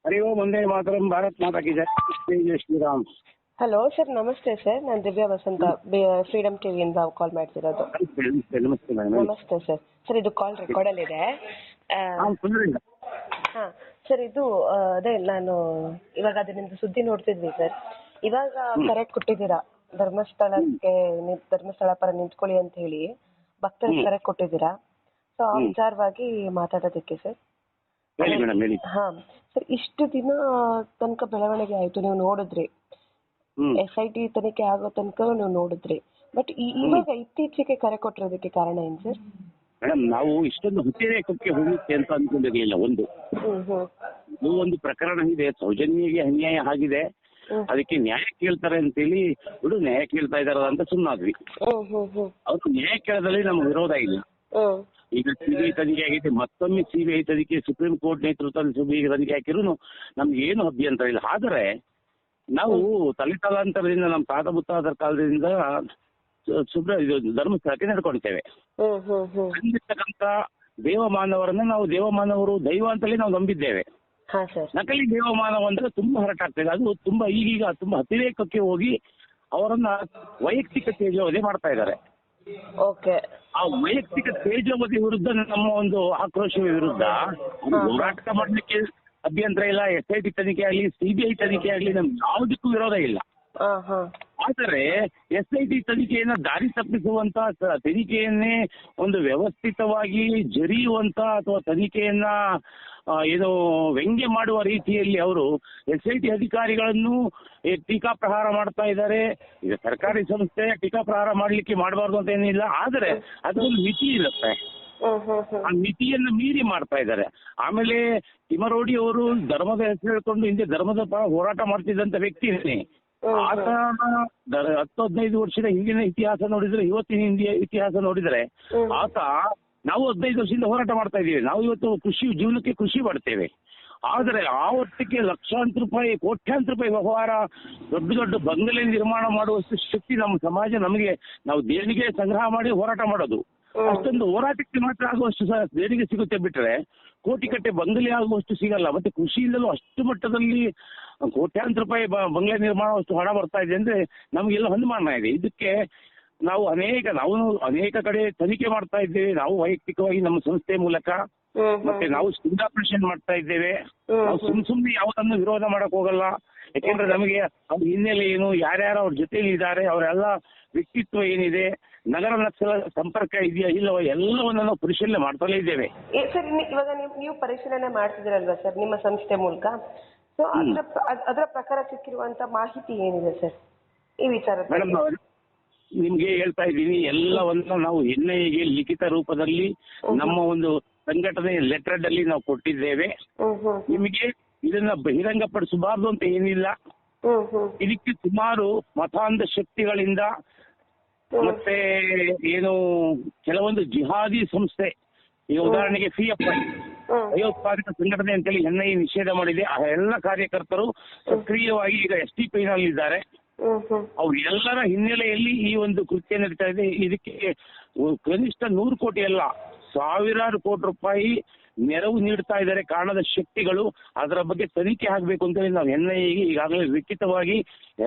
ಹರಿ ಓಂ ವಂದೇ ಮಾತರಂ ಭಾರತ್ ಮಾತಾ ಕಿ ಜೈ ಜೈ Shriram. Hello sir, ನಮಸ್ತೆ sir. ನಾನು ದಿವ್ಯಾ ವಸಂತ, freedom ಟಿವಿಯಿಂದ ಕಾಲ್ ಮಾಡ್ತಿರೋದು. ನಮಸ್ತೆ ಮೇಡಮ್. ನಮಸ್ತೆ ಸರ್. ಸರ್, ಇದು ಕಾಲ್ ರೆಕಾರ್ಡಲ್ಲಿದೆ. ಹಾ ಸರ್, ಇದು ಅದೇ ನಾನು ಇವಾಗ ಅದರಿಂದ ಸುದ್ದಿ ನೋಡ್ತಿದ್ವಿ ಸರ್. ಇವಾಗ ಕರೆ ಕೊಟ್ಟಿದ್ದೀರಾ ಧರ್ಮಸ್ಥಳ ಪರ ನಿಂತ್ಕೊಳ್ಳಿ ಅಂತ ಹೇಳಿ ಭಕ್ತರಿಗೆ ಕರೆ ಕೊಟ್ಟಿದ್ದೀರಾ. ಸೊ ಆ ವಿಚಾರವಾಗಿ ಮಾತಾಡೋದಕ್ಕೆ ಸರ್. ಹಾ ಸರ್, ಇಷ್ಟು ದಿನ ತನಕ ಬೆಳವಣಿಗೆ ಆಯ್ತು, ನೀವು ನೋಡಿದ್ರಿ. SIT ತನಿಖೆ ಆಗೋ ತನಕ ನೀವು ನೋಡಿದ್ರಿ. ಬಟ್ ಇವಾಗ ಇತ್ತೀಚೆಗೆ ಕರೆ ಕೊಟ್ಟಿರೋದಕ್ಕೆ ಕಾರಣ ಏನು ಸರ್? ಮೇಡಮ್, ನಾವು ಇಷ್ಟೊಂದು ಹೃದಯಕ್ಕೆ ಹೋಗುತ್ತೆ ಅಂತ ಅನ್ಕೊಂಡಿರ್ಲಿಲ್ಲ. ಒಂದು ಪ್ರಕರಣ ಇದೆ, ಸೌಜನ್ಯಗೆ ಅನ್ಯಾಯ ಆಗಿದೆ, ಅದಕ್ಕೆ ನ್ಯಾಯ ಕೇಳ್ತಾರೆ ಅಂತೇಳಿ ಬಿಡು ನ್ಯಾಯ ಕೇಳ್ತಾ ಇದಾರ ಅಂತ ಸುಮ್ಮನಾದ್ವಿ. ಅವ್ರು ನ್ಯಾಯ ಕೇಳೋದ್ರಲ್ಲಿ ನಮ್ಗೆ ವಿರೋಧ ಇಲ್ಲ. ಈಗ CBI ತನಿಖೆ ಆಗಿದೆ, ಮತ್ತೊಮ್ಮೆ CBI ತನಿಖೆ ಸುಪ್ರೀಂ ಕೋರ್ಟ್ ನೇತೃತ್ವದಲ್ಲಿ CBI ತನಿಖೆ ಹಾಕಿರೂ ನಮ್ಗೆ ಏನು ಅಭ್ಯಂತರ ಇಲ್ಲ. ಆದರೆ ನಾವು ತಲೆತಲಾಂತರದಿಂದ ನಮ್ಮ ತಾತ ಮುತ್ತಾದರ ಕಾಲದಿಂದ ಧರ್ಮಸ್ಥಳಕ್ಕೆ ನಡ್ಕೊಳ್ತೇವೆ. ಅಲ್ಲಿರ್ತಕ್ಕಂಥ ದೇವಮಾನವರನ್ನ ನಾವು ದೇವಮಾನವರು ದೈವ ಅಂತಲೇ ನಾವು ನಂಬಿದ್ದೇವೆ. ನಕಲಿ ದೇವಮಾನವ ಅಂದ್ರೆ ತುಂಬಾ ಹೊರಟಾಗ್ತದೆ. ಅದು ತುಂಬಾ ಈಗೀಗ ತುಂಬಾ ಅತಿರೇಕಕ್ಕೆ ಹೋಗಿ ಅವರನ್ನ ವೈಯಕ್ತಿಕ ತೇಜೋವಧೆ ಮಾಡ್ತಾ ಇದ್ದಾರೆ. ಆ ವೈಯಕ್ತಿಕ ತೇಜೋವಧಿ ವಿರುದ್ಧ ನಮ್ಮ ಒಂದು ಆಕ್ರೋಶದ ವಿರುದ್ಧ ಹೋರಾಟ ಮಾಡಲಿಕ್ಕೆ ಅಭ್ಯಂತರ ಇಲ್ಲ. SIT ತನಿಖೆ ಆಗಲಿ, CBI ತನಿಖೆ ಆಗಲಿ, ನಮ್ಗೆ ಯಾವುದಕ್ಕೂ ವಿರೋಧ ಇಲ್ಲ. ಆದರೆ SIT ತನಿಖೆಯನ್ನ ದಾರಿ ತಪ್ಪಿಸುವಂತ, ತನಿಖೆಯನ್ನೇ ಒಂದು ವ್ಯವಸ್ಥಿತವಾಗಿ ಜರಿಯುವಂತ ಅಥವಾ ತನಿಖೆಯನ್ನ ಏನು ವ್ಯಂಗ್ಯ ಮಾಡುವ ರೀತಿಯಲ್ಲಿ ಅವರು SIT ಅಧಿಕಾರಿಗಳನ್ನು ಟೀಕಾಪ್ರಹಾರ ಮಾಡ್ತಾ ಇದ್ದಾರೆ. ಈಗ ಸರ್ಕಾರಿ ಸಂಸ್ಥೆ ಟೀಕಾಪ್ರಹಾರ ಮಾಡ್ಲಿಕ್ಕೆ ಮಾಡಬಾರ್ದು ಅಂತ ಏನಿಲ್ಲ, ಆದರೆ ಅದೊಂದು ಮಿತಿ ಇರುತ್ತೆ. ಆ ಮಿತಿಯನ್ನು ಮೀರಿ ಮಾಡ್ತಾ ಇದ್ದಾರೆ. ಆಮೇಲೆ ತಿಮರೋಡಿ ಅವರು ಧರ್ಮದ ಹೆಸರು ಹೇಳ್ಕೊಂಡು ಹಿಂದೆ ಧರ್ಮದ ಪರ ಹೋರಾಟ ಮಾಡ್ತಿದ್ದಂತ ವ್ಯಕ್ತಿನೇ. ಆತ 10-15 ವರ್ಷದ ಹಿಂದಿನ ಇತಿಹಾಸ ನೋಡಿದ್ರೆ, ಇವತ್ತಿನ ಹಿಂದಿನ ಇತಿಹಾಸ ನೋಡಿದ್ರೆ, ಆತ ನಾವು 15 ವರ್ಷದಿಂದ ಹೋರಾಟ ಮಾಡ್ತಾ ಇದ್ದೀವಿ. ನಾವು ಇವತ್ತು ಜೀವನಕ್ಕೆ ಕೃಷಿ ಮಾಡ್ತೇವೆ. ಆದರೆ ಆ ಹೊತ್ತಿಗೆ ಲಕ್ಷಾಂತರ ರೂಪಾಯಿ, ಕೋಟ್ಯಾಂತರ ರೂಪಾಯಿ ವ್ಯವಹಾರ, ದೊಡ್ಡ ದೊಡ್ಡ ಬಂಗಲೆ ನಿರ್ಮಾಣ ಮಾಡುವಷ್ಟು ಶಕ್ತಿ ನಮ್ಮ ಸಮಾಜ ನಮಗೆ, ನಾವು ದೇಣಿಗೆ ಸಂಗ್ರಹ ಮಾಡಿ ಹೋರಾಟ ಮಾಡೋದು. ಅಷ್ಟೊಂದು ಹೋರಾಟಕ್ಕೆ ಮಾತ್ರ ಆಗುವಷ್ಟು ದೇಣಿಗೆ ಸಿಗುತ್ತೆ ಬಿಟ್ರೆ ಕೋಟಿ ಕಟ್ಟೆ ಬಂಗಲೆ ಆಗುವಷ್ಟು ಸಿಗಲ್ಲ. ಮತ್ತೆ ಕೃಷಿಯಿಂದಲೂ ಅಷ್ಟು ಮಟ್ಟದಲ್ಲಿ ಕೋಟ್ಯಾಂತರ ರೂಪಾಯಿ ಬಂಗಲೆ ನಿರ್ಮಾಣವಷ್ಟು ಹಣ ಬರ್ತಾ ಇದೆ ಅಂದ್ರೆ ನಮಗೆಲ್ಲ ಅನುಮಾನ ಇದೆ. ಇದಕ್ಕೆ ನಾವು ಅನೇಕ ಕಡೆ ತನಿಖೆ ಮಾಡ್ತಾ ಇದ್ದೇವೆ. ನಾವು ವೈಯಕ್ತಿಕವಾಗಿ ನಮ್ಮ ಸಂಸ್ಥೆ ಮೂಲಕ ಮತ್ತೆ ನಾವು ಸ್ಟಿಂಗ್ ಆಪರೇಷನ್ ಮಾಡ್ತಾ ಇದ್ದೇವೆ. ನಾವು ಸುಮ್ಮನೆ ಯಾವುದನ್ನು ವಿರೋಧ ಮಾಡಕ್ ಹೋಗಲ್ಲ. ಯಾಕೆಂದ್ರೆ ನಮಗೆ ಅವ್ರ ಹಿನ್ನೆಲೆ ಏನು, ಯಾರ್ಯಾರು ಅವ್ರ ಜೊತೆಲಿ ಇದ್ದಾರೆ, ಅವರೆಲ್ಲ ವ್ಯಕ್ತಿತ್ವ ಏನಿದೆ, ನಗರ ನಕ್ಸಲ ಸಂಪರ್ಕ ಇದೆಯಾ ಇಲ್ಲವ, ಎಲ್ಲವನ್ನ ನಾವು ಪರಿಶೀಲನೆ ಮಾಡ್ತಲೇ ಇದ್ದೇವೆ. ಸರ್, ಇವಾಗ ನೀವು ಪರಿಶೀಲನೆ ಮಾಡ್ತಿದ್ದೀರಲ್ವಾ ಸರ್ ನಿಮ್ಮ ಸಂಸ್ಥೆ ಮೂಲಕ? ಸೊ ಅದರ ಪ್ರಕಾರ ಸಿಕ್ಕಿರುವಂತ ಮಾಹಿತಿ ಏನಿದೆ ಸರ್ ಈ ವಿಚಾರದ? ಮೇಡಮ್, ನಿಮ್ಗೆ ಹೇಳ್ತಾ ಇದ್ದೀನಿ, ಎಲ್ಲವನ್ನ ನಾವು NIAಗೆ ಲಿಖಿತ ರೂಪದಲ್ಲಿ ನಮ್ಮ ಒಂದು ಸಂಘಟನೆ ಲೆಟರ್ ಅಲ್ಲಿ ನಾವು ಕೊಟ್ಟಿದ್ದೇವೆ. ನಿಮಗೆ ಇದನ್ನ ಬಹಿರಂಗಪಡಿಸಬಾರ್ದು ಅಂತ ಏನಿಲ್ಲ. ಇದಕ್ಕೆ ಸುಮಾರು ಮತಾಂಧ ಶಕ್ತಿಗಳಿಂದ ಮತ್ತೆ ಏನು ಕೆಲವೊಂದು ಜಿಹಾದಿ ಸಂಸ್ಥೆ, ಈಗ ಉದಾಹರಣೆಗೆ PFI ಭಯೋತ್ಪಾದಕ ಸಂಘಟನೆ ಅಂತೇಳಿ NIA ನಿಷೇಧ ಮಾಡಿದೆ. ಆ ಎಲ್ಲ ಕಾರ್ಯಕರ್ತರು ಸಕ್ರಿಯವಾಗಿ ಈಗ STP ನಲ್ಲಿದ್ದಾರೆ. ಅವ್ರ ಎಲ್ಲರ ಹಿನ್ನೆಲೆಯಲ್ಲಿ ಈ ಒಂದು ಕೃತ್ಯ ನಡೀತಾ ಇದೆ. ಇದಕ್ಕೆ ಕನಿಷ್ಠ 100 ಕೋಟಿ ಅಲ್ಲ, ಸಾವಿರಾರು ಕೋಟಿ ರೂಪಾಯಿ ನೆರವು ನೀಡ್ತಾ ಇದ್ದಾರೆ ಕಾರಣದ ಶಕ್ತಿಗಳು. ಅದರ ಬಗ್ಗೆ ತನಿಖೆ ಆಗಬೇಕು ಅಂತ ಹೇಳಿ ನಾವು NIAಗೆ ಈಗಾಗಲೇ ಲಿಖಿತವಾಗಿ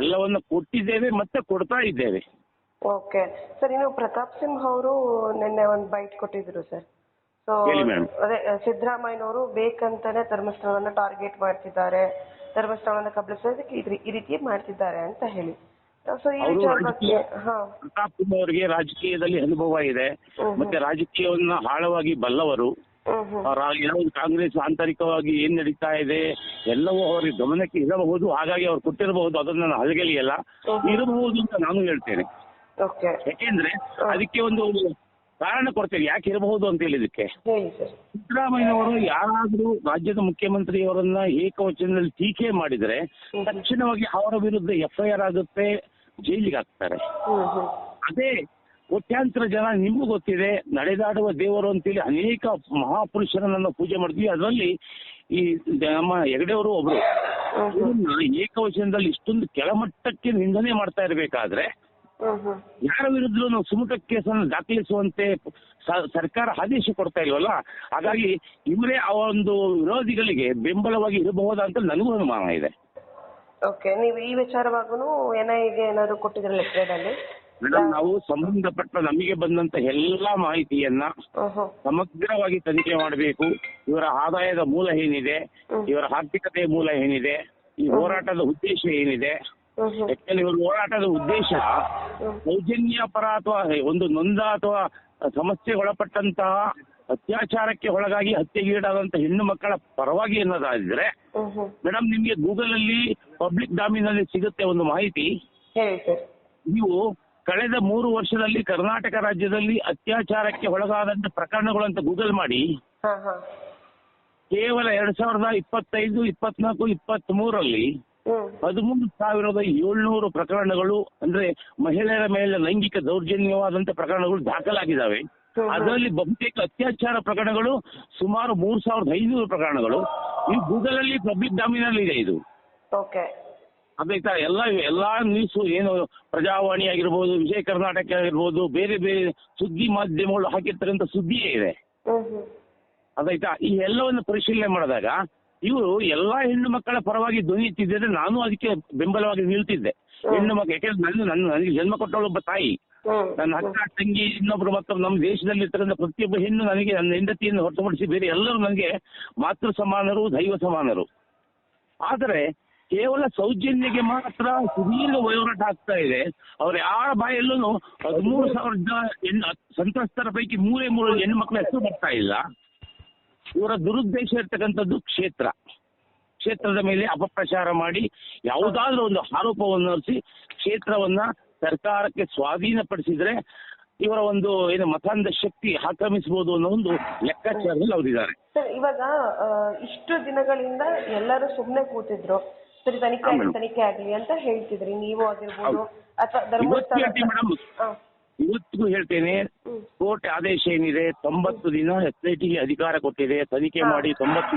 ಎಲ್ಲವನ್ನ ಕೊಟ್ಟಿದ್ದೇವೆ ಮತ್ತೆ ಕೊಡ್ತಾ ಇದ್ದೇವೆ. ಓಕೆ ಸರ್, ಇನ್ನು ಪ್ರತಾಪ್ ಸಿಂಹ ಅವರು ನಿನ್ನೆ ಒಂದು ಬೈಟ್ ಕೊಟ್ಟಿದ್ರು ಸರ್. ಸೊ ಅದೇ ಸಿದ್ದರಾಮಯ್ಯನವರು ಬೇಕಂತಾನೆ ಧರ್ಮಸ್ಥಳವನ್ನ ಟಾರ್ಗೆಟ್ ಮಾಡ್ತಿದ್ದಾರೆ, ಧರ್ಮಸ್ಥಳವನ್ನ ಕಬಳಿಸೋದಕ್ಕೆ ಈ ರೀತಿ ಮಾಡ್ತಿದ್ದಾರೆ ಅಂತ ಹೇಳಿ. ಸೊ ಈ ವಿಚಾರ ಬಗ್ಗೆ ಪ್ರತಾಪ್ ಸಿಂಹ ಅವರಿಗೆ ರಾಜಕೀಯದಲ್ಲಿ ಅನುಭವ ಇದೆ, ಮತ್ತೆ ರಾಜಕೀಯವನ್ನ ಆಳವಾಗಿ ಬಲ್ಲವರು. ಯಾವುದು ಕಾಂಗ್ರೆಸ್ ಆಂತರಿಕವಾಗಿ ಏನ್ ನಡೀತಾ ಇದೆ ಎಲ್ಲವೂ ಅವರಿಗೆ ಗಮನಕ್ಕೆ ಇರಬಹುದು. ಹಾಗಾಗಿ ಅವ್ರು ಕೊಟ್ಟಿರಬಹುದು, ಅದನ್ನ ನಾನು ಹಲಗೆಲಿಯಲ್ಲ, ಇರಬಹುದು ಅಂತ ನಾನು ಹೇಳ್ತೇನೆ. ಯಾಕೆಂದ್ರೆ ಅದಕ್ಕೆ ಒಂದು ಕಾರಣ ಕೊಡ್ತೇವೆ, ಯಾಕೆ ಇರಬಹುದು ಅಂತ ಹೇಳಿದಕ್ಕೆ. ಸಿದ್ದರಾಮಯ್ಯನವರು ಯಾರಾದ್ರೂ ರಾಜ್ಯದ ಮುಖ್ಯಮಂತ್ರಿಯವರನ್ನ ಏಕವಚನದಲ್ಲಿ ಟೀಕೆ ಮಾಡಿದ್ರೆ ತಕ್ಷಣವಾಗಿ ಅವರ ವಿರುದ್ಧ FIR ಆಗುತ್ತೆ, ಜೈಲಿಗೆ ಹಾಕ್ತಾರೆ. ಅದೇ ಕೋಟ್ಯಾಂತರ ಜನ, ನಿಮಗೂ ಗೊತ್ತಿದೆ, ನಡೆದಾಡುವ ದೇವರು ಅಂತೇಳಿ ಅನೇಕ ಮಹಾಪುರುಷರನ್ನ ಪೂಜೆ ಮಾಡ್ತೀವಿ. ಅದರಲ್ಲಿ ಈ ನಮ್ಮ ಹೆಗಡೆಯವರು ಒಬ್ರು. ಇದನ್ನ ಏಕವಚನದಲ್ಲಿ ಇಷ್ಟೊಂದು ಕೆಳಮಟ್ಟಕ್ಕೆ ನಿಂದನೆ ಮಾಡ್ತಾ ಇರಬೇಕಾದ್ರೆ ಯಾರ ವಿರುದ್ಧ ಸುಮುಖ ಕೇಸನ್ನು ದಾಖಲಿಸುವಂತೆ ಸರ್ಕಾರ ಆದೇಶ ಕೊಡ್ತಾ ಇಲ್ವಲ್ಲ, ಹಾಗಾಗಿ ಇವರೇ ಆ ಒಂದು ವಿರೋಧಿಗಳಿಗೆ ಬೆಂಬಲವಾಗಿ ಇರಬಹುದಂತ ನನಗೂ ಅನುಮಾನ ಇದೆ. ಓಕೆ, ನೀವು ಈ ವಿಚಾರವಾಗೂ ಎನ್ಐಎಗೆ ಏನಾದ್ರು ಕೊಟ್ಟಿದ್ರೆ ಲೆಕ್ಕದಲ್ಲಿ? ಮೇಡಮ್, ನಾವು ಸಂಬಂಧಪಟ್ಟ ನಮಗೆ ಬಂದಂತ ಎಲ್ಲಾ ಮಾಹಿತಿಯನ್ನ ಸಮಗ್ರವಾಗಿ ತನಿಖೆ ಮಾಡಬೇಕು. ಇವರ ಆದಾಯದ ಮೂಲ ಏನಿದೆ, ಇವರ ಆರ್ಥಿಕತೆಯ ಮೂಲ ಏನಿದೆ, ಈ ಹೋರಾಟದ ಉದ್ದೇಶ ಏನಿದೆ. ಯಾಕಂದ್ರೆ ಇವ್ರ ಹೋರಾಟದ ಉದ್ದೇಶ ಸೌಜನ್ಯ ಪರ ಅಥವಾ ಒಂದು ನೊಂದ ಅಥವಾ ಸಮಸ್ಯೆಗೊಳಪಟ್ಟಂತಹ ಅತ್ಯಾಚಾರಕ್ಕೆ ಒಳಗಾಗಿ ಹತ್ಯೆಗೀಡಾದಂತ ಹೆಣ್ಣು ಮಕ್ಕಳ ಪರವಾಗಿ ಅನ್ನೋದಾದ್ರೆ ಮೇಡಮ್, ನಿಮ್ಗೆ ಗೂಗಲ್ ಅಲ್ಲಿ ಪಬ್ಲಿಕ್ ಡಾಮಿನಲ್ಲಿ ಸಿಗುತ್ತೆ ಒಂದು ಮಾಹಿತಿ. ನೀವು ಕಳೆದ 3 ವರ್ಷದಲ್ಲಿ ಕರ್ನಾಟಕ ರಾಜ್ಯದಲ್ಲಿ ಅತ್ಯಾಚಾರಕ್ಕೆ ಒಳಗಾದಂತ ಪ್ರಕರಣಗಳು ಅಂತ ಗೂಗಲ್ ಮಾಡಿ, ಕೇವಲ 2025, 24, 23ರಲ್ಲಿ 13,700 ಪ್ರಕರಣಗಳು ಅಂದ್ರೆ ಮಹಿಳೆಯರ ಮೇಲೆ ಲೈಂಗಿಕ ದೌರ್ಜನ್ಯವಾದಂತ ಪ್ರಕರಣಗಳು ದಾಖಲಾಗಿದ್ದಾವೆ. ಅದರಲ್ಲಿ ಬಹುತೇಕ ಅತ್ಯಾಚಾರ ಪ್ರಕರಣಗಳು ಸುಮಾರು 3,500 ಪ್ರಕರಣಗಳು ಈ ಗೂಗಲ್ ಅಲ್ಲಿ ಪಬ್ಲಿಕ್ ಡಾಮಿನಲ್ಲಿ ಇದೆ. ಇದು ಅದಾಯ್ತಾ? ಎಲ್ಲಾ ನ್ಯೂಸ್ ಏನು ಪ್ರಜಾವಾಣಿ ಆಗಿರ್ಬೋದು, ವಿಜಯ ಕರ್ನಾಟಕ ಆಗಿರ್ಬೋದು, ಬೇರೆ ಬೇರೆ ಸುದ್ದಿ ಮಾಧ್ಯಮಗಳು ಹಾಕಿರ್ತಕ್ಕಂಥ ಸುದ್ದಿಯೇ ಇದೆ. ಅದಾಯ್ತಾ? ಈ ಎಲ್ಲವನ್ನು ಪರಿಶೀಲನೆ ಮಾಡಿದಾಗ ಇವರು ಎಲ್ಲಾ ಹೆಣ್ಣು ಮಕ್ಕಳ ಪರವಾಗಿ ಧ್ವನಿ ಎತ್ತಿದ್ದರೆ ನಾನು ಅದಕ್ಕೆ ಬೆಂಬಲವಾಗಿ ನಿಲ್ತಿದ್ದೆ. ಹೆಣ್ಣು ಮಕ್ಕಳು, ಯಾಕೆಂದ್ರೆ ನನಗೆ ಜನ್ಮ ಕೊಟ್ಟವಳೊಬ್ಬ ತಾಯಿ, ನನ್ನ ಅಕ್ಕ ತಂಗಿ ಇನ್ನೊಬ್ರು ಮತ್ತು ನಮ್ಮ ದೇಶದಲ್ಲಿ ಇರ್ತಕ್ಕಂಥ ಪ್ರತಿಯೊಬ್ಬ ಹೆಣ್ಣು ನನಗೆ ನನ್ನ ಹೆಂಡತಿಯನ್ನು ಹೊರತುಪಡಿಸಿ ಬೇರೆ ಎಲ್ಲರೂ ನನಗೆ ಮಾತೃ ಸಮಾನರು, ದೈವ ಸಮಾನರು. ಆದರೆ ಕೇವಲ ಸೌಜನ್ಯಗೆ ಮಾತ್ರ ಸುದೀರ್ಘ ಹೋರಾಟ ಆಗ್ತಾ ಇದೆ. ಅವ್ರ ಯಾರ ಬಾಯಲ್ಲೂ 13,000 ಸಂತ್ರಸ್ತರ ಪೈಕಿ 3 ಹೆಣ್ಣು ಮಕ್ಕಳ ಹೆಸರು ಬರ್ತಾ ಇಲ್ಲ. ಇವರ ದುರುದ್ದೇಶ ಇರ್ತಕ್ಕಂಥದ್ದು ಕ್ಷೇತ್ರದ ಮೇಲೆ ಅಪಪ್ರಚಾರ ಮಾಡಿ ಯಾವುದಾದ್ರೂ ಒಂದು ಆರೋಪವನ್ನು ಹೊರಿಸಿ ಕ್ಷೇತ್ರವನ್ನ ಸರ್ಕಾರಕ್ಕೆ ಸ್ವಾಧೀನಪಡಿಸಿದ್ರೆ ಇವರ ಒಂದು ಮತಾಂಧ ಶಕ್ತಿ ಆಕ್ರಮಿಸಬಹುದು ಅನ್ನೋ ಒಂದು ಲೆಕ್ಕಾಚಾರದಲ್ಲಿ ಅವರಿದ್ದಾರೆ. ಇವಾಗ ಇಷ್ಟು ದಿನಗಳಿಂದ ಎಲ್ಲರೂ ಸುಮ್ಮನೆ ಕೂತಿದ್ರು, ಸರಿ ತನಿಖೆ ಆಗ್ಲಿ ಅಂತ ಹೇಳ್ತಿದ್ರಿ ನೀವು ಆಗಿರ್ಬೋದು ಅಥವಾ ಧರ್ಮಸ್ಥಳ. ಇವತ್ತಿಗೂ ಹೇಳ್ತೇನೆ, ಕೋರ್ಟ್ ಆದೇಶ ಏನಿದೆ 90 ದಿನ SITಗೆ ಅಧಿಕಾರ ಕೊಟ್ಟಿದೆ. ತನಿಖೆ ಮಾಡಿ 90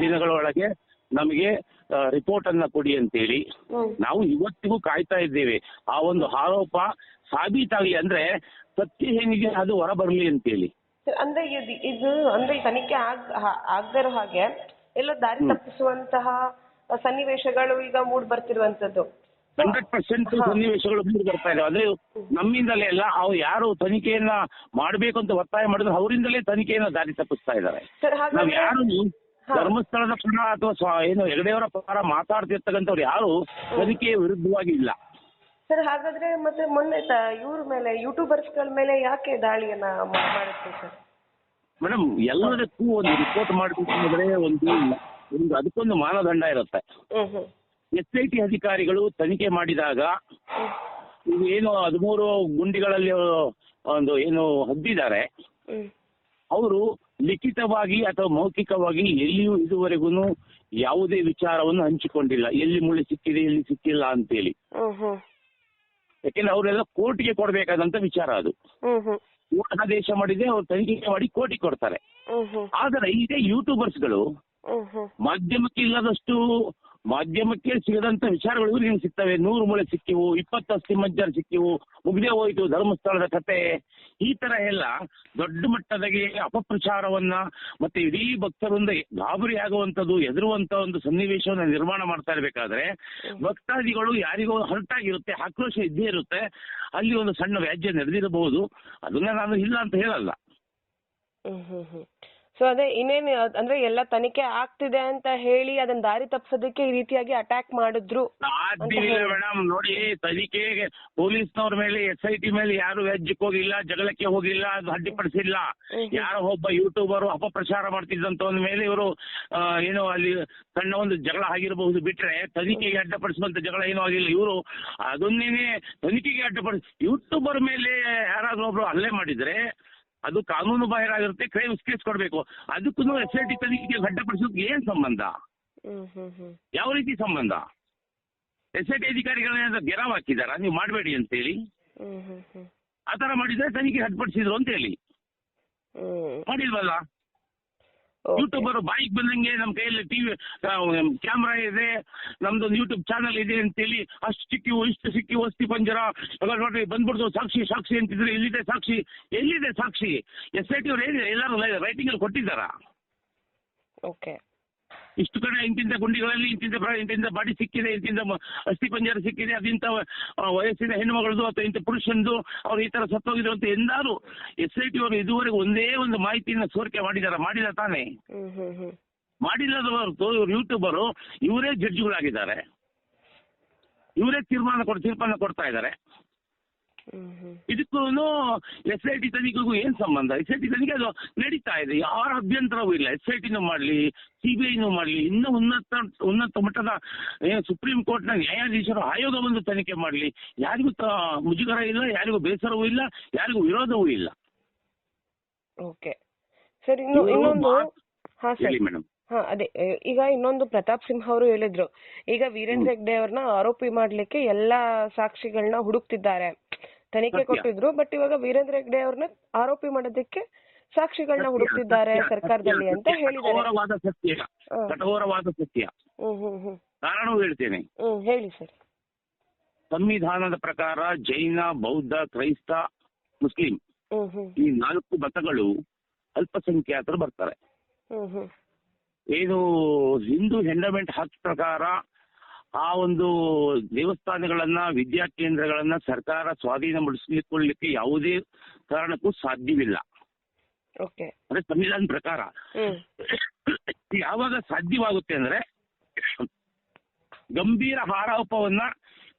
ದಿನಗಳೊಳಗೆ ನಮಗೆ ರಿಪೋರ್ಟ್ ಅನ್ನ ಕೊಡಿ ಅಂತೇಳಿ ನಾವು ಇವತ್ತಿಗೂ ಕಾಯ್ತಾ ಇದ್ದೇವೆ. ಆ ಒಂದು ಆರೋಪ ಸಾಬೀತಾಗಲಿ, ಅಂದ್ರೆ ಸತ್ಯ ಏನಿದೆ ಅದು ಹೊರ ಬರಲಿ ಅಂತೇಳಿ. ಅಂದ್ರೆ ಇದು ಅಂದ್ರೆ ತನಿಖೆ ಆಗದೇ ಇರೋ ಹಾಗೆ ಎಲ್ಲ ದಾರಿ ತಪ್ಪಿಸುವಂತಹ ಸನ್ನಿವೇಶಗಳು ಈಗ ಮೂಡ್ ಬರ್ತಿರುವಂತದ್ದು 100% ಸನ್ನಿವೇಶಗಳು ಮೂಡಿ ಬರ್ತಾ ಇದಾವೆ. ಅದೇ ನಮ್ಮಿಂದಲೇ ಅಲ್ಲ, ಅವ್ರು ಯಾರು ತನಿಖೆಯನ್ನ ಮಾಡ್ಬೇಕು ಅಂತ ಒತ್ತಾಯ ಮಾಡಿದ್ರೆ ಅವರಿಂದಲೇ ತನಿಖೆಯನ್ನ ದಾರಿ ತಪ್ಪಿಸ್ತಾ ಇದ್ದಾರೆ. ನಾವ್ ಯಾರು ಧರ್ಮಸ್ಥಳದ ಪರ ಅಥವಾ ಹೆಗಡೆಯವರ ಪರ ಮಾತಾಡ್ತಿರ್ತಕ್ಕಂಥವ್ರು ಯಾರು ತನಿಖೆಯ ವಿರುದ್ಧವಾಗಿ ಇಲ್ಲ ಸರ್. ಹಾಗಾದ್ರೆ ಮತ್ತೆ ಮೊನ್ನೆ ಇವ್ರ ಮೇಲೆ ಯೂಟ್ಯೂಬರ್ಸ್ ಗಳ ಮೇಲೆ ಯಾಕೆ ದಾಳಿಯನ್ನ ಮಾಡುತ್ತೆ ಸರ್? ಮೇಡಮ್, ಎಲ್ಲದಕ್ಕೂ ಒಂದು ರಿಪೋರ್ಟ್ ಮಾಡಬೇಕಂದ್ರೆ ಒಂದು ಅದಕ್ಕೊಂದು ಮಾನದಂಡ ಇರುತ್ತೆ. SIT ಅಧಿಕಾರಿಗಳು ತನಿಖೆ ಮಾಡಿದಾಗ ಏನು 13 ಗುಂಡಿಗಳಲ್ಲಿ ಒಂದು ಹದ್ದಿದ್ದಾರೆ, ಅವರು ಲಿಖಿತವಾಗಿ ಅಥವಾ ಮೌಖಿಕವಾಗಿ ಎಲ್ಲಿಯೂ ಇದುವರೆಗೂ ಯಾವುದೇ ವಿಚಾರವನ್ನು ಹಂಚಿಕೊಂಡಿಲ್ಲ, ಎಲ್ಲಿ ಮುಳ್ಳು ಸಿಕ್ಕಿದೆ ಎಲ್ಲಿ ಸಿಕ್ಕಿಲ್ಲ ಅಂತೇಳಿ. ಯಾಕೆಂದ್ರೆ ಅವರೆಲ್ಲ ಕೋರ್ಟ್ಗೆ ಕೊಡ್ಬೇಕಾದಂತ ವಿಚಾರ ಅದು. ಕೋರ್ಟ್ ಆದೇಶ ಮಾಡಿದ್ರೆ ಅವ್ರು ತನಿಖೆ ಮಾಡಿ ಕೋರ್ಟಿಗೆ ಕೊಡ್ತಾರೆ. ಆದರೆ ಇದೇ ಯೂಟ್ಯೂಬರ್ಸ್ಗಳು ಮಾಧ್ಯಮಕ್ಕೆ ಇಲ್ಲದಷ್ಟು ಮಾಧ್ಯಮಕ್ಕೆ ಸಿಗದಂತ ವಿಚಾರಗಳು ಇವ್ರಿಗೆ ಸಿಗ್ತವೆ. 100 ಮೂಳೆ ಸಿಕ್ಕಿವು, 20 ಅಸ್ಥಿ ಮಜ್ಜರ್ ಸಿಕ್ಕಿವು, ಮುಗ್ದೇ ಹೋಯ್ತು ಧರ್ಮಸ್ಥಳದ ಕತೆ, ಈ ತರ ಎಲ್ಲ ದೊಡ್ಡ ಮಟ್ಟದಾಗಿ ಅಪಪ್ರಚಾರವನ್ನ ಮತ್ತೆ ಇಡೀ ಭಕ್ತರಿಂದ ಗಾಬರಿ ಆಗುವಂತದ್ದು, ಹೆದರುವಂತ ಒಂದು ಸನ್ನಿವೇಶವನ್ನ ನಿರ್ಮಾಣ ಮಾಡ್ತಾ ಇರ್ಬೇಕಾದ್ರೆ ಭಕ್ತಾದಿಗಳು ಯಾರಿಗೋ ಹರ್ಟಾಗಿರುತ್ತೆ, ಆಕ್ರೋಶ ಇದ್ದೇ ಇರುತ್ತೆ. ಅಲ್ಲಿ ಒಂದು ಸಣ್ಣ ವ್ಯಾಜ್ಯ ನಡೆದಿರಬಹುದು, ಅದನ್ನ ನಾನು ಇಲ್ಲ ಅಂತ ಹೇಳಲ್ಲ. ಸೊ ಅದೇ ಇನ್ನೇನು ಅಂದ್ರೆ ಎಲ್ಲ ತನಿಖೆ ಆಗ್ತಿದೆ ಅಂತ ಹೇಳಿ ಅದನ್ನ ದಾರಿ ತಪ್ಪಿಸೋದಕ್ಕೆ ಈ ರೀತಿಯಾಗಿ ಅಟ್ಯಾಕ್ ಮಾಡಿದ್ರು. ಮೇಡಮ್ ನೋಡಿ, ತನಿಖೆಗೆ ಪೊಲೀಸ್ನವ್ರ ಮೇಲೆ SIT ಮೇಲೆ ಯಾರು ವ್ಯಾಜ್ಯಕ್ಕೆ ಹೋಗಿಲ್ಲ, ಜಗಳಕ್ಕೆ ಹೋಗಿಲ್ಲ, ಅದು ಅಡ್ಡಿಪಡಿಸಿಲ್ಲ. ಯಾರೋ ಒಬ್ಬ ಯೂಟ್ಯೂಬರ್ ಅಪಪ್ರಚಾರ ಮಾಡ್ತಿದ್ದಂತವನ ಮೇಲೆ ಇವರು ಅಲ್ಲಿ ಸಣ್ಣ ಒಂದು ಜಗಳ ಆಗಿರಬಹುದು ಬಿಟ್ರೆ ತನಿಖೆಗೆ ಅಡ್ಡಪಡಿಸುವಂತ ಜಗಳ ಏನೂ ಆಗಿಲ್ಲ. ಇವರು ಅದನ್ನೇನೆ ತನಿಖೆಗೆ ಅಡ್ಡಪಡಿಸಿ ಯೂಟ್ಯೂಬರ್ ಮೇಲೆ ಯಾರಾದ್ರೂ ಒಬ್ರು ಹಲ್ಲೆ ಮಾಡಿದ್ರೆ ಅದು ಕಾನೂನು ಬಾಹಿರಾಗಿರುತ್ತೆ, ಕ್ರೈಮ್ಸ್ ಕೇಸ್ ಕೊಡಬೇಕು. ಅದಕ್ಕೂ SIT ತನಿಖೆಗೆ ಅಡ್ಡಪಡಿಸೋದಕ್ಕೆ ಏನ್ ಸಂಬಂಧ? ಯಾವ ರೀತಿ ಸಂಬಂಧ? SIT ಅಧಿಕಾರಿಗಳನ್ನ ಗೆರಾವ್ ಹಾಕಿದಾರ ನೀವು ಮಾಡಬೇಡಿ ಅಂತೇಳಿ? ಆತರ ಮಾಡಿದ್ರೆ ತನಿಖೆ ಅಡ್ಡಪಡಿಸಿದ್ರು ಅಂತ ಹೇಳಿ ಮಾಡಿಲ್ವಲ್ಲ. Okay. ಯೂಟ್ಯೂಬರ್ ಬಾಯಿಗೆ ಬಂದಂಗೆ ನಮ್ಮ ಕೈಯಲ್ಲಿ ಟಿವಿ ಕ್ಯಾಮ್ರಾ ಇದೆ, ನಮ್ದೊಂದು ಯೂಟ್ಯೂಬ್ ಚಾನಲ್ ಇದೆ ಅಂತೇಳಿ ಅಷ್ಟು ಸಿಕ್ಕಿವು ಇಷ್ಟು ಸಿಕ್ಕಿವು ಅಸ್ಥಿ ಪಂಜರ ಇವಾಗ ನೋಡ್ರಿ ಬಂದ್ಬಿಡ್ತು ಸಾಕ್ಷಿ ಸಾಕ್ಷಿ ಅಂತಿದ್ರೆ ಎಲ್ಲಿದೆ ಸಾಕ್ಷಿ, ಎಲ್ಲಿದೆ ಸಾಕ್ಷಿ? SIT ಅವ್ರು ಏನಿದೆ ಎಲ್ಲರೂ ರೈಟಿಂಗ್ ಅಲ್ಲಿ ಕೊಟ್ಟಿದ್ದಾರಾ? ಓಕೆ. ಇಷ್ಟು ಕಡೆ ಇಂತಿಂತ ಗುಂಡಿಗಳಲ್ಲಿ ಇಂತಿಂತ ಬಾಡಿ ಸಿಕ್ಕಿದೆ, ಇಂತಿಂತ ಅಸ್ಥಿ ಪಂಜರ ಸಿಕ್ಕಿದೆ, ಅದಿಂತ ವಯಸ್ಸಿನ ಹೆಣ್ಣುಮಗಳದು ಅಥವಾ ಇಂಥ ಪುರುಷಂದು ಅವ್ರು ಈ ತರ ಸತ್ತೋಗಿದ್ರು ಅಂತ ಎಂದಾರು SIT ಅವರು ಇದುವರೆಗೆ ಒಂದೇ ಒಂದು ಮಾಹಿತಿಯನ್ನು ಸೋರಿಕೆ ಮಾಡಿಲ್ಲ ತಾನೇ? ಮಾಡಿಲ್ಲದವರು ಯೂಟ್ಯೂಬರು ಇವರೇ ಜಡ್ಜ್ಗಳಾಗಿದ್ದಾರೆ, ಇವರೇ ತೀರ್ಮಾನ ಕೊಡ್ತಾ ಇದ್ದಾರೆ. ಇದಕ್ಕೂ SIT ತನಿಖೆಗೂ ಏನ್ ಸಂಬಂಧ? SIT ತನಿಖೆ ಅದು ನಡೀತಾ ಇದೆ, ಯಾರ ಅಭ್ಯಂತರವೂ ಇಲ್ಲ. SITನೂ ಮಾಡಲಿ, CBIನೂ ಮಾಡಲಿ, ಇನ್ನೂ ಉನ್ನತ ಮಟ್ಟದ ಸುಪ್ರೀಂ ಕೋರ್ಟ್ನ ನ್ಯಾಯಾಧೀಶರು ಆಯೋಗ ಬಂದು ತನಿಖೆ ಮಾಡಲಿ, ಯಾರಿಗೂ ಮುಜುಗರ ಇಲ್ಲ, ಯಾರಿಗೂ ಬೇಸರವೂ ಇಲ್ಲ, ಯಾರಿಗೂ ವಿರೋಧವೂ ಇಲ್ಲ. ಓಕೆ ಸರ್, ಇನ್ನೊಂದು ಹೇಳಿ ಮೇಡಮ್. ಅದೇ ಈಗ ಇನ್ನೊಂದು ಪ್ರತಾಪ್ ಸಿಂಹ ಅವರು ಹೇಳಿದ್ರು, ಈಗ ವೀರೇಂದ್ರ ಹೆಗ್ಡೆ ಅವ್ರನ್ನ ಆರೋಪಿ ಮಾಡ್ಲಿಕ್ಕೆ ಎಲ್ಲಾ ಸಾಕ್ಷಿಗಳನ್ನ ಹುಡುಕ್ತಿದ್ದಾರೆ, ತನಿಖೆ ಕೊಟ್ಟಿದ್ರು. ಬಟ್ ಇವಾಗ ವೀರೇಂದ್ರ ಹೆಗ್ಡೆ ಅವ್ರನ್ನ ಆರೋಪಿ ಮಾಡೋದಕ್ಕೆ ಸಾಕ್ಷಿಗಳನ್ನ ಹುಡುಕ್ತಿದ್ದಾರೆ ಸರ್ಕಾರದಲ್ಲಿ ಅಂತ ಹೇಳಿದ್ದಾರೆ. ಕಠೋರವಾದ ಸತ್ಯ. ಕಾರಣವೂ ಹೇಳ್ತೇನೆ, ಹೇಳಿ ಸರ್. ಸಂವಿಧಾನದ ಪ್ರಕಾರ ಜೈನ, ಬೌದ್ಧ, ಕ್ರೈಸ್ತ, ಮುಸ್ಲಿಂ ಈ 4 ಮತಗಳು ಅಲ್ಪಸಂಖ್ಯಾತರು ಬರ್ತಾರೆ. ಏನು ಹಿಂದೂ ಎಂಡಮೆಂಟ್ ಆಕ್ಟ್ ಪ್ರಕಾರ ಆ ಒಂದು ದೇವಸ್ಥಾನಗಳನ್ನ, ವಿದ್ಯಾಕೇಂದ್ರಗಳನ್ನ ಸರ್ಕಾರ ಸ್ವಾಧೀನಪಡಿಸಿಕೊಳ್ಳಲಿಕ್ಕೆ ಯಾವುದೇ ಕಾರಣಕ್ಕೂ ಸಾಧ್ಯವಿಲ್ಲ. ಅಂದ್ರೆ ಸಂವಿಧಾನ ಪ್ರಕಾರ ಯಾವಾಗ ಸಾಧ್ಯವಾಗುತ್ತೆ ಅಂದ್ರೆ ಗಂಭೀರ ಆರೋಪವನ್ನ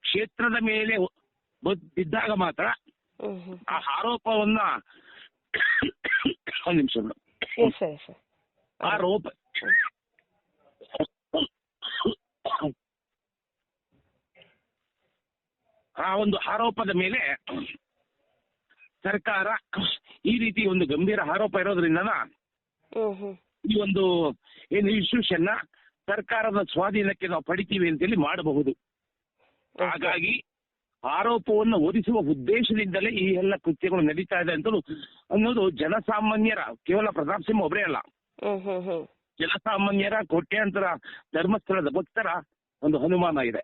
ಕ್ಷೇತ್ರದ ಮೇಲೆ ಬಿದ್ದಾಗ ಮಾತ್ರ ಆ ಆರೋಪವನ್ನ ಒಂದು ನಿಮಿಷ ಆರೋಪ ಆ ಒಂದು ಆರೋಪದ ಮೇಲೆ ಸರ್ಕಾರ ಈ ರೀತಿ ಒಂದು ಗಂಭೀರ ಆರೋಪ ಇರೋದ್ರಿಂದ ಈ ಒಂದು ಏನು ಇನ್ಸ್ಟಿಟ್ಯೂಷನ್ ಸರ್ಕಾರದ ಸ್ವಾಧೀನಕ್ಕೆ ನಾವು ಪಡಿತೀವಿ ಅಂತೇಳಿ ಮಾಡಬಹುದು. ಹಾಗಾಗಿ ಆರೋಪವನ್ನು ಹೊರಿಸುವ ಉದ್ದೇಶದಿಂದಲೇ ಈ ಎಲ್ಲ ಕೃತ್ಯಗಳು ನಡೀತಾ ಇದೆ ಅಂತ ಅನ್ನೋದು ಜನಸಾಮಾನ್ಯರ, ಕೇವಲ ಪ್ರತಾಪ್ ಸಿಂಹ ಒಬ್ಬರೇ ಅಲ್ಲ, ಜನಸಾಮಾನ್ಯರ ಕೋಟ್ಯಾಂತರ ಧರ್ಮಸ್ಥಳದ ಭಕ್ತರ ಒಂದು ಅನುಮಾನ ಇದೆ.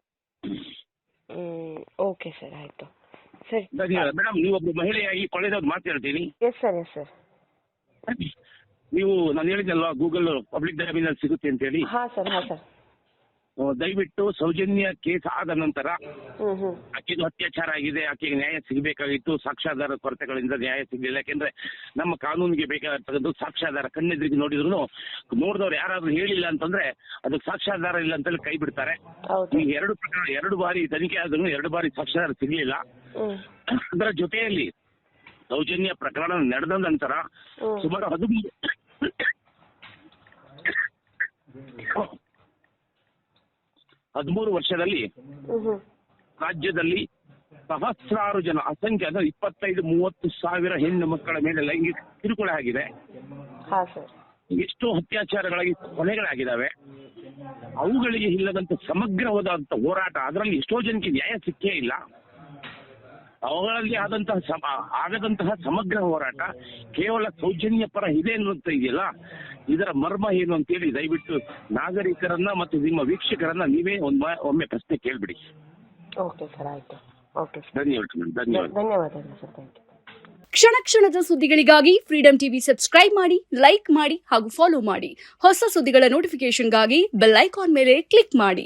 ಓಕೆ ಸರ್, ಆಯ್ತು ಸರಿ. ಧನ್ಯವಾದ ಮೇಡಮ್. ನೀವೊಬ್ಬ ಮಹಿಳೆಯಾಗಿ ಕೊಳೆದವ್ರು ಮಾತಾಡ್ತೀನಿ. Yes sir. ನೀವು ನಾನು ಹೇಳಿದ್ನಲ್ವಾ ಗೂಗಲ್ ಪಬ್ಲಿಕ್ ಡೊಮೇನ್ ಸಿಗುತ್ತೆ ಅಂತ ಹೇಳಿ. ಹಾ ಸರ್. ದಯವಿಟ್ಟು ಸೌಜನ್ಯ ಕೇಸ್ ಆದ ನಂತರ ಆಕೆದು ಅತ್ಯಾಚಾರ ಆಗಿದೆ, ಆಕೆಗೆ ನ್ಯಾಯ ಸಿಗಬೇಕಾಗಿತ್ತು, ಸಾಕ್ಷ್ಯಾಧಾರ ಕೊರತೆಗಳಿಂದ ನ್ಯಾಯ ಸಿಗಲಿಲ್ಲ. ಯಾಕೆಂದ್ರೆ ನಮ್ಮ ಕಾನೂನಿಗೆ ಬೇಕಾಗಿರ್ತಕ್ಕಂಥ ಸಾಕ್ಷ್ಯಾಧಾರ ಕಣ್ಣೆದ್ರಿಗೆ ನೋಡಿದವ್ರು ಯಾರಾದ್ರೂ ಹೇಳಿಲ್ಲ ಅಂತಂದ್ರೆ ಅದಕ್ಕೆ ಸಾಕ್ಷ್ಯಾಧಾರ ಇಲ್ಲ ಅಂತೇಳಿ ಕೈ ಬಿಡ್ತಾರೆ. ಈ 2 ಪ್ರಕರಣ 2 ಬಾರಿ ತನಿಖೆ ಆದ್ರೂ 2 ಬಾರಿ ಸಾಕ್ಷ್ಯಾಧಾರ ಸಿಗಲಿಲ್ಲ. ಅದರ ಜೊತೆಯಲ್ಲಿ ಸೌಜನ್ಯ ಪ್ರಕರಣ ನಡೆದ ನಂತರ ಸುಮಾರು 13 ವರ್ಷದಲ್ಲಿ ರಾಜ್ಯದಲ್ಲಿ ಸಹಸ್ರಾರು ಜನ, ಅಸಂಖ್ಯಾತ 25-30 ಸಾವಿರ ಹೆಣ್ಣು ಮಕ್ಕಳ ಮೇಲೆ ಲೈಂಗಿಕ ಕಿರುಕುಳ ಆಗಿದೆ. ಎಷ್ಟೋ ಅತ್ಯಾಚಾರಗಳಾಗಿ ಕೊಲೆಗಳಾಗಿದ್ದಾವೆ. ಅವುಗಳಿಗೆ ಇಲ್ಲದಂತ ಸಮಗ್ರವಾದಂತ ಹೋರಾಟ, ಅದರಲ್ಲಿ ಎಷ್ಟೋ ಜನಕ್ಕೆ ನ್ಯಾಯ ಸಿಕ್ಕೇ ಇಲ್ಲ. ಅವುಗಳಲ್ಲಿ ಆಗದಂತಹ ಸಮಗ್ರ ಹೋರಾಟ ಕೇವಲ ಸೌಜನ್ಯ ಪರ ಇದೆ ಅನ್ನುವಂತ ಇದೆಯಲ್ಲ, ಇದರ ಮರ್ಮ ಏನು ಅಂತೇಳಿ ದಯವಿಟ್ಟು ನಾಗರಿಕರನ್ನ ಮತ್ತು ನಿಮ್ಮ ವೀಕ್ಷಕರನ್ನ ನೀವೇ ಒಮ್ಮೆ ಪ್ರಶ್ನೆ ಕೇಳ್ಬಿಡಿ. ಓಕೆ ಸರ್, ಆಯ್ತು. ಓಕೆ ಧನ್ಯವಾದಗಳು ಸರ್. Thank you. ಕ್ಷಣ ಕ್ಷಣದ ಸುದ್ದಿಗಳಿಗಾಗಿ ಫ್ರೀಡಂ ಟಿವಿ ಸಬ್ಸ್ಕ್ರೈಬ್ ಮಾಡಿ, ಲೈಕ್ ಮಾಡಿ ಹಾಗೂ ಫಾಲೋ ಮಾಡಿ. ಹೊಸ ಸುದ್ದಿಗಳ ನೋಟಿಫಿಕೇಶನ್ಗಾಗಿ ಬೆಲ್ ಐಕಾನ್ ಮೇಲೆ ಕ್ಲಿಕ್ ಮಾಡಿ.